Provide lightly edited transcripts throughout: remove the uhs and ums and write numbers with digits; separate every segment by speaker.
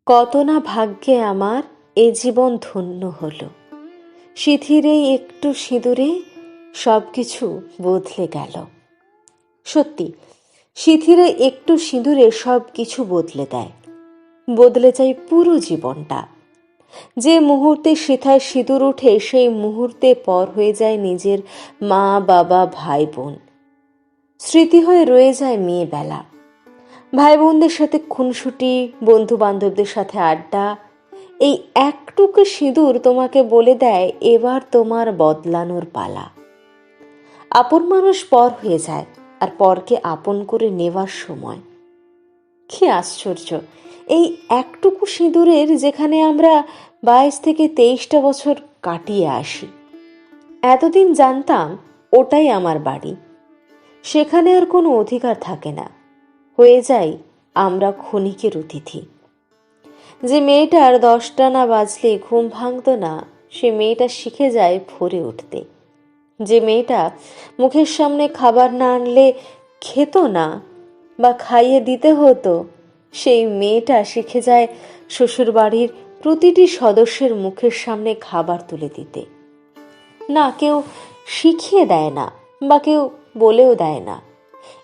Speaker 1: কত না ভাগ্যে আমার এ জীবন ধন্য হলো। সিঁথির এই একটু সিঁদুরে সব কিছু বদলে গেল। সত্যি, সিঁথির এই একটু সিঁদুরে সব কিছু বদলে দেয়, বদলে যায় পুরো জীবনটা। যে মুহূর্তে সেথায় সিঁদুর ওঠে সেই মুহূর্তে পর হয়ে যায় নিজের মা, বাবা, ভাই, বোন। স্মৃতি হয়ে রয়ে যায় মেয়েবেলা, ভাই বোনদের সাথে খুনসুটি, বন্ধু বান্ধবদের সাথে আড্ডা। এই একটুকু সিঁদুর তোমাকে বলে দেয় এবার তোমার বদলানোর পালা। আপন মানুষ পর হয়ে যায়, আর পরকে আপন করে নেওয়ার সময়। কি আশ্চর্য, এই একটুকু সিঁদুরের যেখানে আমরা 22 থেকে 23টা বছর কাটিয়ে আসি। এতদিন জানতাম ওটাই আমার বাড়ি, সেখানে আর কোনো অধিকার থাকে না, হয়ে যাই আমরা ক্ষণিকের অতিথি। যে মেয়েটার 10টা না বাজলে ঘুম ভাঙত না, সে মেয়েটা শিখে যায় ভোরে উঠতে। যে মেয়েটা মুখের সামনে খাবার না আনলে খেত না বা খাইয়ে দিতে হতো, সেই মেয়েটা শিখে যায় শ্বশুরবাড়ির প্রতিটি সদস্যের মুখের সামনে খাবার তুলে দিতে। না কেউ শিখিয়ে দেয় না বা কেউ বলেও দেয় না,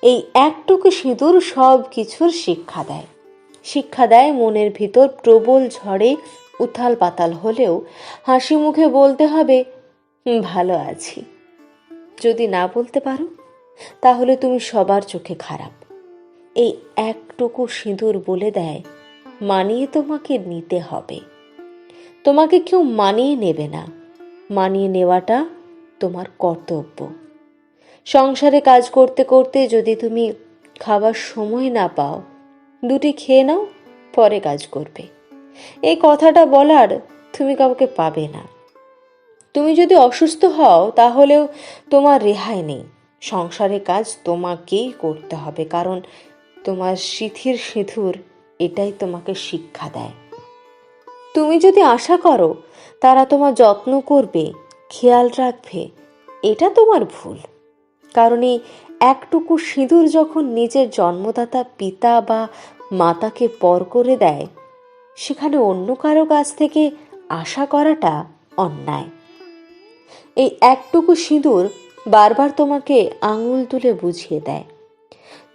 Speaker 1: এই একটুকু সিঁদুর সব কিছুর শিক্ষা দেয়। শিক্ষা দেয় মনের ভিতর প্রবল ঝড়ে উথাল পাতাল হলেও হাসি মুখে বলতে হবে ভালো আছি। যদি না বলতে পারো তাহলে তুমি সবার চোখে খারাপ। এই একটুকু সিঁদুর বলে দেয় মানিয়ে তোমাকে নিতে হবে। তোমাকে কেউ মানিয়ে নেবে না, মানিয়ে নেওয়াটা তোমার কর্তব্য। সংসারে কাজ করতে করতে যদি তুমি খাবার সময় না পাও, দুটি খেয়ে নাও, পরে কাজ করবে। এই কথাটা বলার তুমি কাউকে পাবে না। তুমি যদি অসুস্থ হও তাহলেও তোমার রেহাই নেই, সংসারে কাজ তোমাকেই করতে হবে, কারণ তোমার সিঁথির সিঁদুর এটাই তোমাকে শিক্ষা দেয়। তুমি যদি আশা করো তারা তোমার যত্ন করবে, খেয়াল রাখবে, এটা তোমার ভুল। কারণ এই একটুকু সিঁদুর যখন নিজের জন্মদাতা পিতা বা মাতাকে পর করে দেয়, সেখানে অন্য কারো কাছ থেকে আশা করাটা অন্যায়। এই একটুকু সিঁদুর বারবার তোমাকে আঙুল তুলে বুঝিয়ে দেয়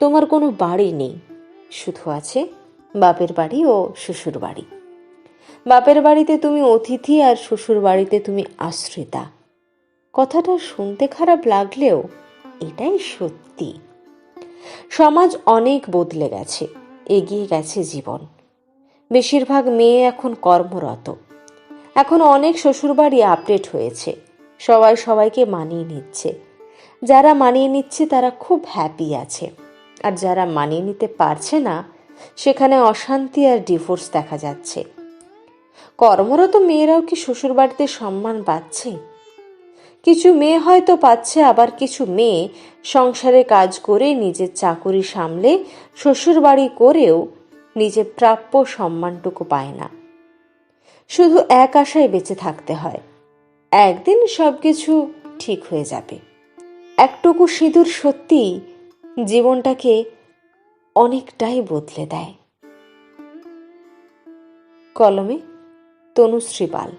Speaker 1: তোমার কোনো বাড়ি নেই, শুধু আছে বাপের বাড়ি ও শ্বশুর বাড়ি। বাপের বাড়িতে তুমি অতিথি আর শ্বশুর বাড়িতে তুমি আশ্রিতা। কথাটা শুনতে খারাপ লাগলেও এটাই সত্যি। সমাজ অনেক বদলে গেছে, এগিয়ে গেছে জীবন। বেশিরভাগ মেয়ে এখন কর্মরত। এখন অনেক শ্বশুরবাড়ি আপডেট হয়েছে, সবাই সবাইকে মানিয়ে নিচ্ছে। যারা মানিয়ে নিচ্ছে তারা খুব হ্যাপি আছে, আর যারা মানিয়ে নিতে পারছে না সেখানে অশান্তি আর ডিভোর্স দেখা যাচ্ছে। কর্মরত মেয়েরাও কি শ্বশুরবাড়িতে সম্মান পাচ্ছে? কিছু মেয়ে হয়তো পাচ্ছে, আবার কিছু মেয়ে সংসারে কাজ করে নিজের চাকুরি সামলে শ্বশুরবাড়ি করেও নিজের প্রাপ্য সম্মানটুকু পায় না। শুধু এক আশায় বেঁচে থাকতে হয়, একদিন সবকিছু ঠিক হয়ে যাবে। একটুকু সিঁদুর সত্যি জীবনটাকে অনেকটাই বদলে দেয়। কলমে তনুশ্রী পাল।